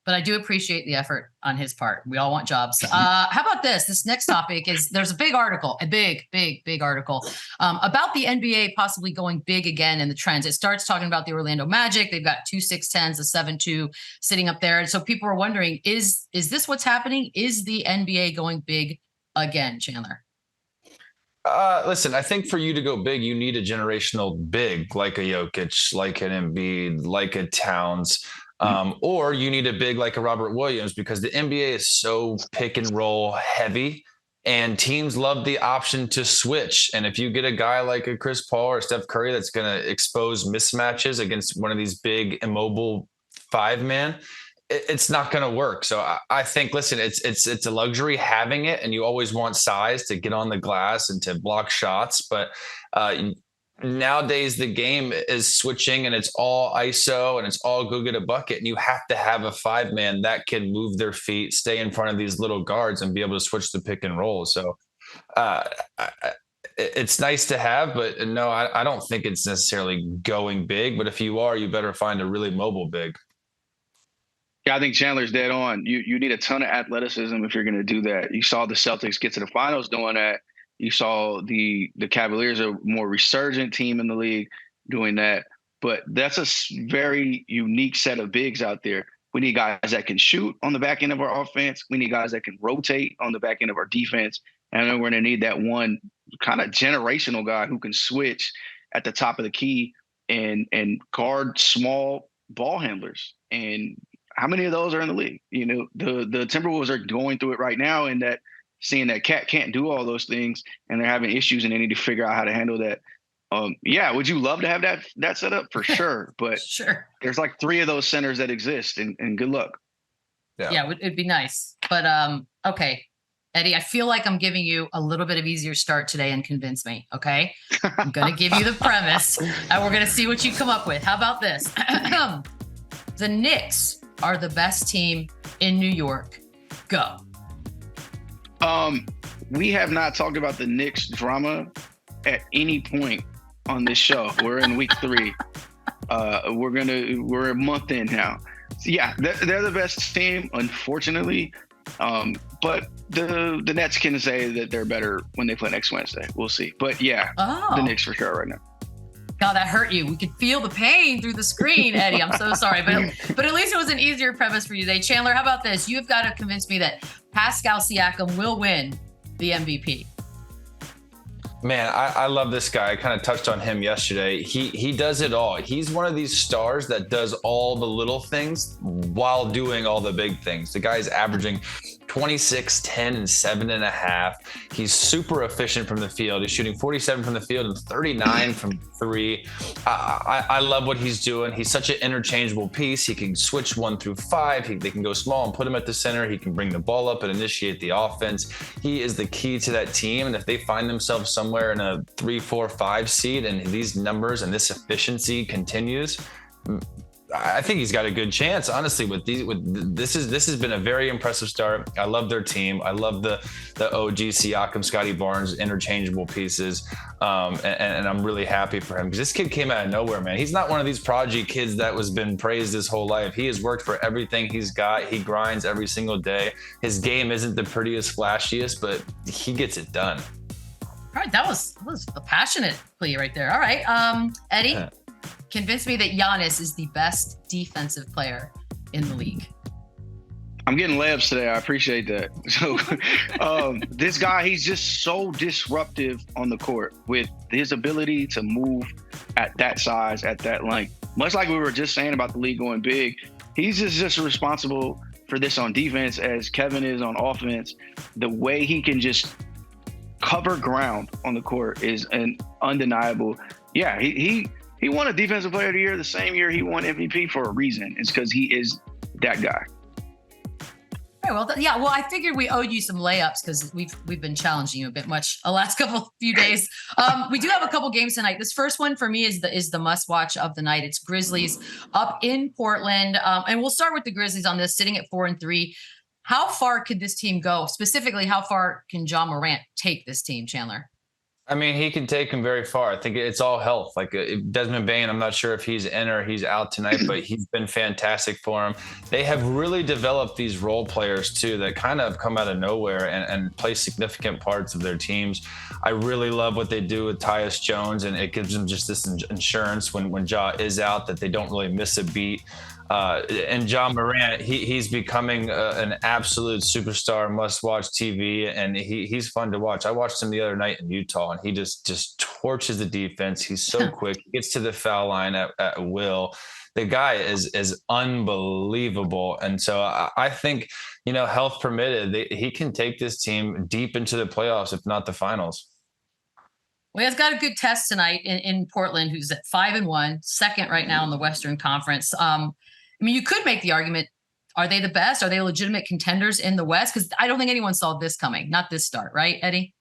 [SPEAKER 1] But I do appreciate the effort on his part. We all want jobs. How about this? This next topic is there's a big article, a big article about the NBA possibly going big again in the trends. It starts talking about the Orlando Magic. They've got 2 6'10s, a 7'2 sitting up there. And so people are wondering, is this what's happening? Is the NBA going big again, Chandler?
[SPEAKER 4] Listen, I think for you to go big, you need a generational big like a Jokic, like an Embiid, like a Towns, or you need a big like a Robert Williams, because the NBA is so pick and roll heavy and teams love the option to switch. And if you get a guy like a Chris Paul or Steph Curry that's going to expose mismatches against one of these big immobile 5-man, it's not going to work. So I think, listen, it's a luxury having it, and you always want size to get on the glass and to block shots. But nowadays the game is switching, and it's all ISO, and it's all go get a bucket. And you have to have a 5-man that can move their feet, stay in front of these little guards, and be able to switch the pick and roll. So it's nice to have, but no, I don't think it's necessarily going big. But if you are, you better find a really mobile big.
[SPEAKER 5] Yeah, I think Chandler's dead on. You need a ton of athleticism if you're going to do that. You saw the Celtics get to the finals doing that. You saw the Cavaliers, a more resurgent team in the league, doing that. But that's a very unique set of bigs out there. We need guys that can shoot on the back end of our offense. We need guys that can rotate on the back end of our defense. And then we're going to need that one kind of generational guy who can switch at the top of the key and guard small ball handlers. And how many of those are in the league? You know, the Timberwolves are going through it right now, and that seeing that Cat can't do all those things, and they're having issues, and they need to figure out how to handle that. Yeah, would you love to have that set up? For sure, but
[SPEAKER 1] Sure.
[SPEAKER 5] There's like 3 of those centers that exist, and good luck.
[SPEAKER 1] Yeah, it'd be nice. But okay, Eddie, I feel like I'm giving you a little bit of easier start today, and convince me. Okay, I'm gonna give you the premise, and we're gonna see what you come up with. How about this? The Knicks are the best team in New York. Go.
[SPEAKER 5] We have not talked about the Knicks drama at any point on this show. We're in week 3. We're a month in now. So yeah, they're the best team, unfortunately. But the Nets can say that they're better when they play next Wednesday. We'll see. But yeah, the Knicks for sure right now.
[SPEAKER 1] God, that hurt you. We could feel the pain through the screen, Eddie. I'm so sorry. But at least it was an easier premise for you today. Chandler, how about this? You've got to convince me that Pascal Siakam will win the MVP.
[SPEAKER 4] Man, I love this guy. I kind of touched on him yesterday. He does it all. He's one of these stars that does all the little things while doing all the big things. The guy's averaging 26, 10, and 7.5. He's super efficient from the field. He's shooting 47 from the field and 39 from 3. I love what he's doing. He's such an interchangeable piece. He can switch 1 through 5. They can go small and put him at the center. He can bring the ball up and initiate the offense. He is the key to that team. And if they find themselves somewhere in a 3, 4, 5 seed, and these numbers and this efficiency continues, I think he's got a good chance, honestly. This has been a very impressive start. I love their team. I love the OG Siakam, Scotty Barnes, interchangeable pieces, and I'm really happy for him because this kid came out of nowhere, man. He's not one of these prodigy kids that was been praised his whole life. He has worked for everything he's got. He grinds every single day. His game isn't the prettiest, flashiest, but he gets it done.
[SPEAKER 1] All right, that was a passionate plea right there. All right, Eddie. Convince me that Giannis is the best defensive player in the league.
[SPEAKER 5] I'm getting layups today. I appreciate that. So this guy, he's just so disruptive on the court with his ability to move at that size, at that length. Much like we were just saying about the league going big, he's just responsible for this on defense as Kevin is on offense. The way he can just cover ground on the court is an undeniable. Yeah, he won a Defensive Player of the Year the same year he won MVP for a reason. It's because he is that guy.
[SPEAKER 1] All right, well, I figured we owed you some layups because we've been challenging you a bit much the last few days. We do have a couple games tonight. This first one for me is the must watch of the night. It's Grizzlies up in Portland, and we'll start with the Grizzlies on this, sitting at 4-3. How far could this team go? Specifically, how far can Ja Morant take this team, Chandler?
[SPEAKER 4] I mean, he can take him very far. I think it's all health. Like Desmond Bane, I'm not sure if he's in or he's out tonight, but he's been fantastic for him. They have really developed these role players too that kind of come out of nowhere and play significant parts of their teams. I really love what they do with Tyus Jones, and it gives them just this insurance when Ja is out that they don't really miss a beat. And John Morant, he's becoming an absolute superstar, must-watch TV, and he's fun to watch. I watched him the other night in Utah, and he just torches the defense. He's so quick. He gets to the foul line at will. The guy is unbelievable. And so I think, health permitted, he can take this team deep into the playoffs, if not the finals.
[SPEAKER 1] Well, he's got a good test tonight in Portland, who's at 5-1, second right now in the Western Conference. You could make the argument, are they the best? Are they legitimate contenders in the West? Because I don't think anyone saw this coming, not this start, right, Eddie?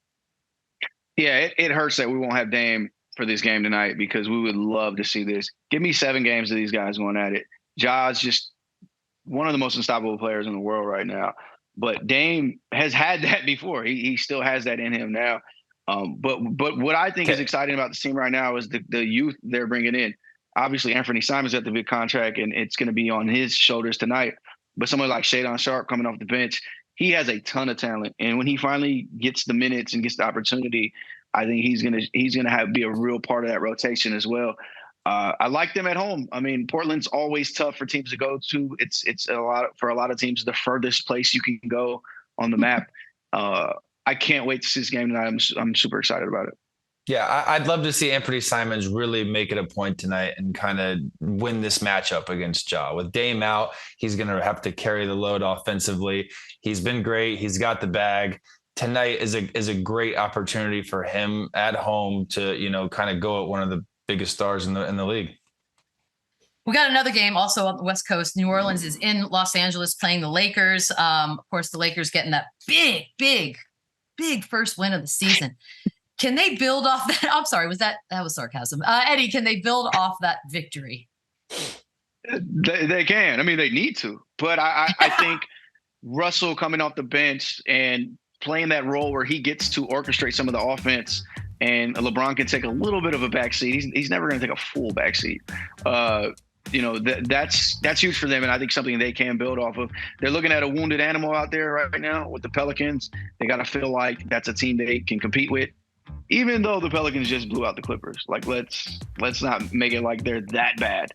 [SPEAKER 5] Yeah, it hurts that we won't have Dame for this game tonight because we would love to see this. Give me 7 games of these guys going at it. Ja's just one of the most unstoppable players in the world right now. But Dame has had that before. He still has that in him now. But what I think is exciting about the team right now is the youth they're bringing in. Obviously, Anthony Simons got the big contract, and it's going to be on his shoulders tonight. But someone like Shadon Sharp coming off the bench, he has a ton of talent. And when he finally gets the minutes and gets the opportunity, I think he's gonna be a real part of that rotation as well. I like them at home. I mean, Portland's always tough for teams to go to. It's for a lot of teams the furthest place you can go on the map. I can't wait to see this game tonight. I'm super excited about it.
[SPEAKER 4] Yeah, I'd love to see Anthony Simons really make it a point tonight and kind of win this matchup against Ja. With Dame out, he's going to have to carry the load offensively. He's been great. He's got the bag. Tonight is a great opportunity for him at home to, kind of go at one of the biggest stars in the league.
[SPEAKER 1] We got another game also on the West Coast. New Orleans is in Los Angeles playing the Lakers. Of course, the Lakers getting that big first win of the season. Can they build off that? I'm sorry, that was sarcasm. Eddie, can they build off that victory?
[SPEAKER 5] They can. I mean, they need to. But I think Russell coming off the bench and playing that role where he gets to orchestrate some of the offense, and LeBron can take a little bit of a backseat. He's never going to take a full backseat. That's huge for them, and I think something they can build off of. They're looking at a wounded animal out there right now with the Pelicans. They got to feel like that's a team they can compete with. Even though the Pelicans just blew out the Clippers, like let's not make it like they're that bad.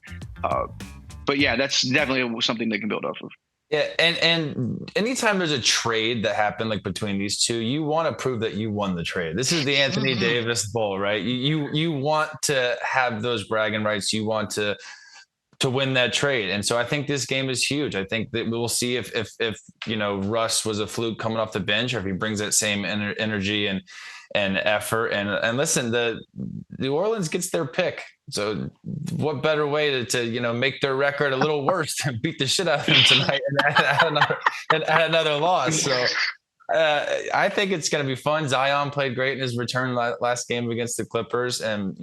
[SPEAKER 5] But yeah, that's definitely something they can build off of.
[SPEAKER 4] Yeah, and anytime there's a trade that happened like between these two, you want to prove that you won the trade. This is the Anthony Davis Bowl, right? You want to have those bragging rights. You want to win that trade, and so I think this game is huge. I think that we'll see if Russ was a fluke coming off the bench, or if he brings that same energy and effort. And listen, the New Orleans gets their pick. So what better way to make their record a little worse than beat the shit out of them tonight and add another loss. So I think it's going to be fun. Zion played great in his return last game against the Clippers. And,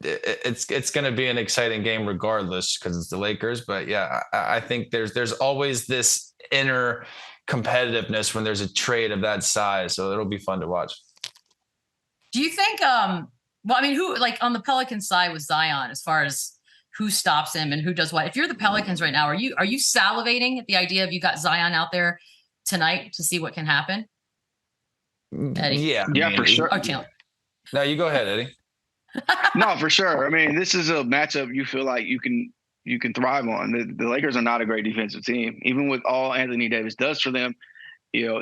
[SPEAKER 4] it's going to be an exciting game regardless because it's the Lakers. But yeah, I think there's always this inner competitiveness when there's a trade of that size. So it'll be fun to watch.
[SPEAKER 1] Do you think, who, like on the Pelicans side with Zion, as far as who stops him and who does what? If you're the Pelicans right now, are you salivating at the idea of you got Zion out there tonight to see what can happen? Eddie?
[SPEAKER 5] Yeah, for sure.
[SPEAKER 1] Oh, Chandler.
[SPEAKER 4] No, you go ahead, Eddie.
[SPEAKER 5] No, for sure. I mean, this is a matchup you feel like you can thrive on. The Lakers are not a great defensive team, even with all Anthony Davis does for them.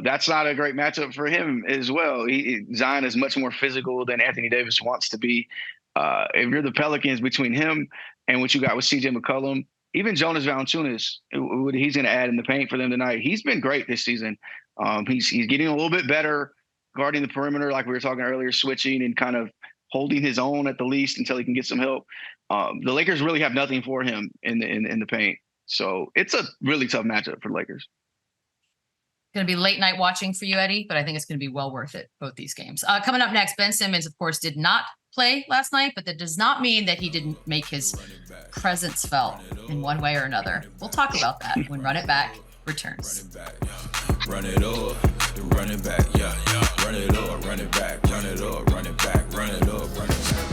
[SPEAKER 5] That's not a great matchup for him as well. Zion is much more physical than Anthony Davis wants to be. If you're the Pelicans, between him and what you got with CJ McCollum, even Jonas Valanciunas, what he's going to add in the paint for them tonight, he's been great this season. He's getting a little bit better guarding the perimeter, like we were talking earlier, switching and kind of holding his own at the least until he can get some help. The Lakers really have nothing for him in the paint. So it's a really tough matchup for the Lakers.
[SPEAKER 1] Going to be late night watching for you, Eddie, but I think it's going to be well worth it, both these games. Coming up next, Ben Simmons, of course, did not play last night, but that does not mean that he didn't make his presence felt in one way or another. We'll talk about that when Run It Back returns.
[SPEAKER 2] Run it up, the running back, yeah. Run it up, run it back, run it up, run it back, run it up, run it back.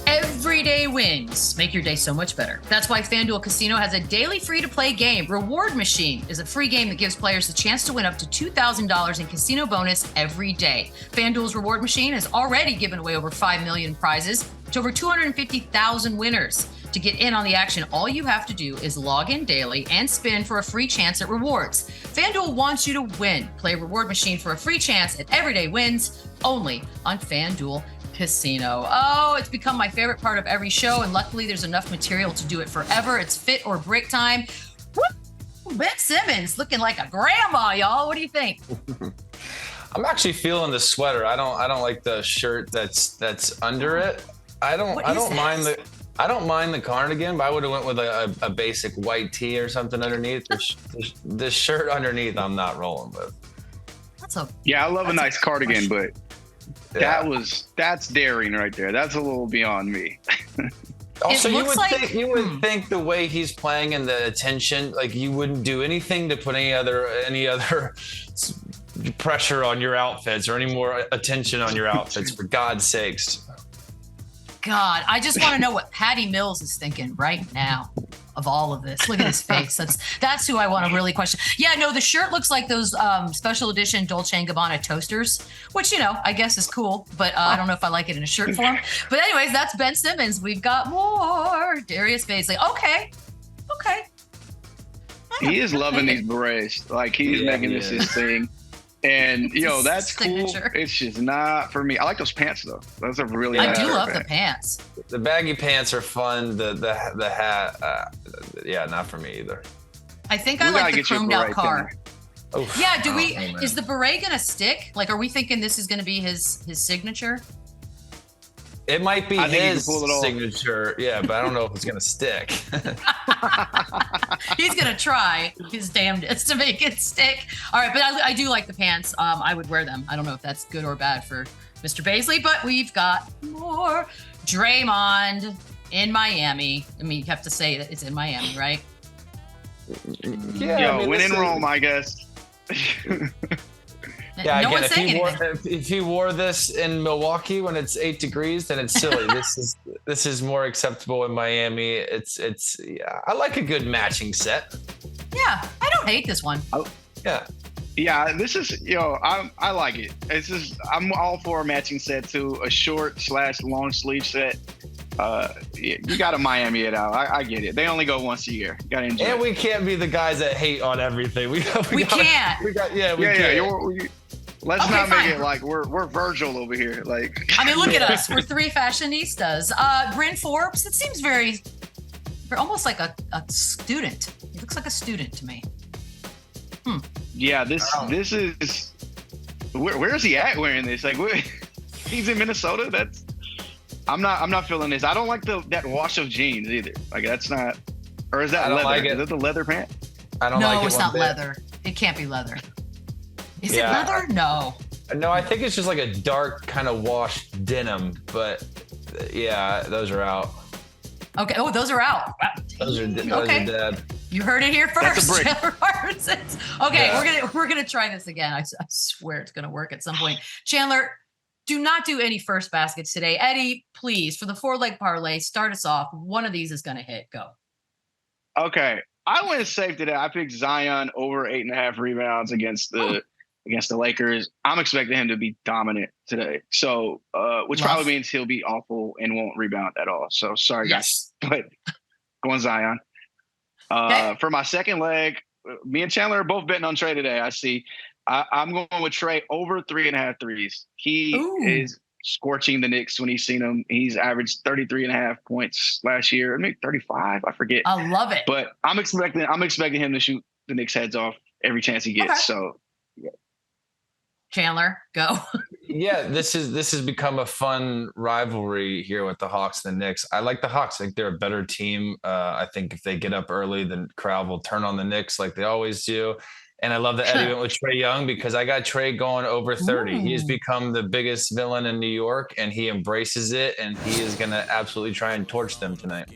[SPEAKER 1] Everyday wins make your day so much better. That's why FanDuel Casino has a daily free-to-play game. Reward Machine is a free game that gives players the chance to win up to $2,000 in casino bonus every day. FanDuel's Reward Machine has already given away over $5 million prizes to over 250,000 winners. To get in on the action, all you have to do is log in daily and spin for a free chance at rewards. FanDuel wants you to win. Play Reward Machine for a free chance at everyday wins only on FanDuel Casino. Oh, it's become my favorite part of every show, and luckily there's enough material to do it forever. It's fit or break time. Woo! Ben Simmons looking like a grandma, y'all. What do you think?
[SPEAKER 4] I'm actually feeling the sweater. I don't like the shirt that's under it. I don't mind the cardigan, but I would have went with a basic white tee or something underneath. The shirt underneath, I'm not rolling with.
[SPEAKER 5] I love a nice cardigan, but that's daring right there. That's a little beyond me.
[SPEAKER 4] Also, you would think the way he's playing and the attention, like you wouldn't do anything to put any other pressure on your outfits or any more attention on your outfits, for God's sakes.
[SPEAKER 1] God, I just want to know what Patty Mills is thinking right now of all of this. Look at his face. That's who I want to really question. Yeah, no, the shirt looks like those special edition Dolce & Gabbana toasters, which, I guess is cool, but I don't know if I like it in a shirt form. But anyways, that's Ben Simmons. We've got more. Darius Baisley. Okay.
[SPEAKER 5] He is loving these berets. Like, he's making this his thing. And, that's signature. Cool. It's just not for me. I like those pants, though. Those are really nice.
[SPEAKER 1] I do love the pants.
[SPEAKER 4] The baggy pants are fun. The hat, not for me either.
[SPEAKER 1] I think I like the chromed out car.
[SPEAKER 4] Oof.
[SPEAKER 1] Yeah, is the beret going to stick? Like, are we thinking this is going to be his signature?
[SPEAKER 4] It might be his signature, but I don't know if it's going to stick.
[SPEAKER 1] He's going to try his damnedest to make it stick. All right, but I do like the pants. I would wear them. I don't know if that's good or bad for Mr. Baisley, but we've got more. Draymond in Miami. I mean, you have to say that it's in Miami, right?
[SPEAKER 5] Yeah. When in Rome, I guess.
[SPEAKER 4] Yeah, no again, if he wore this in Milwaukee when it's 8 degrees, then it's silly. This is more acceptable in Miami. I like a good matching set.
[SPEAKER 1] Yeah, I don't hate this one.
[SPEAKER 5] Yeah, this is I like it. I'm all for a matching set too. A short/long sleeve set. You got to Miami it out. I get it. They only go once a year. Got to enjoy.
[SPEAKER 4] And we can't be the guys that hate on everything. We
[SPEAKER 1] can't.
[SPEAKER 4] We can't.
[SPEAKER 5] Let's not make it like we're Virgil over here. Like,
[SPEAKER 1] I mean, look at us. We're three fashionistas. Bryn Forbes. It seems very almost like a student. He looks like a student to me.
[SPEAKER 5] Yeah, this is. Where's he at wearing this? Like, he's in Minnesota. I'm not feeling this. I don't like that wash of jeans either. Like, that's not. Or is that leather? Like, is that the leather pant?
[SPEAKER 4] I don't like it.
[SPEAKER 1] No, it's not leather. It can't be leather. Is it leather? No,
[SPEAKER 4] I think it's just like a dark kind of washed denim, but those are out.
[SPEAKER 1] Okay. Oh, those are out.
[SPEAKER 4] Those are dead.
[SPEAKER 1] You heard it here first. Chandler Parsons. Okay, we're gonna try this again. I swear it's gonna work at some point. Chandler, do not do any first baskets today. Eddie, please, for the 4-leg parlay, start us off. One of these is gonna hit. Go.
[SPEAKER 5] Okay. I went safe today. I picked Zion over 8.5 rebounds against the Lakers. I'm expecting him to be dominant today. So, which probably means he'll be awful and won't rebound at all. So sorry, guys, but going Zion. For my second leg, me and Chandler are both betting on Trey today. I see. I'm going with Trey over 3.5 threes. He is scorching the Knicks when he's seen him. He's averaged 33.5 points last year. Maybe 35. I forget.
[SPEAKER 1] I love it.
[SPEAKER 5] But I'm expecting him to shoot the Knicks' heads off every chance he gets. Okay. So. Yeah.
[SPEAKER 1] Chandler, go.
[SPEAKER 4] Yeah, this has become a fun rivalry here with the Hawks and the Knicks. I like the Hawks. I think they're a better team. I think if they get up early, the crowd will turn on the Knicks like they always do. And I love that Eddie went with Trae Young because I got Trae going over 30. He has become the biggest villain in New York, and he embraces it, and he is going to absolutely try and torch them tonight.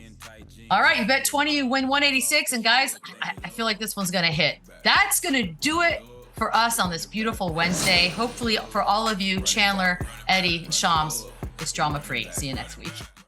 [SPEAKER 1] All right, you bet 20, you win 186. And guys, I feel like this one's going to hit. That's going to do it for us on this beautiful Wednesday. Hopefully for all of you, Chandler, Eddie, and Shams, it's drama-free. See you next week.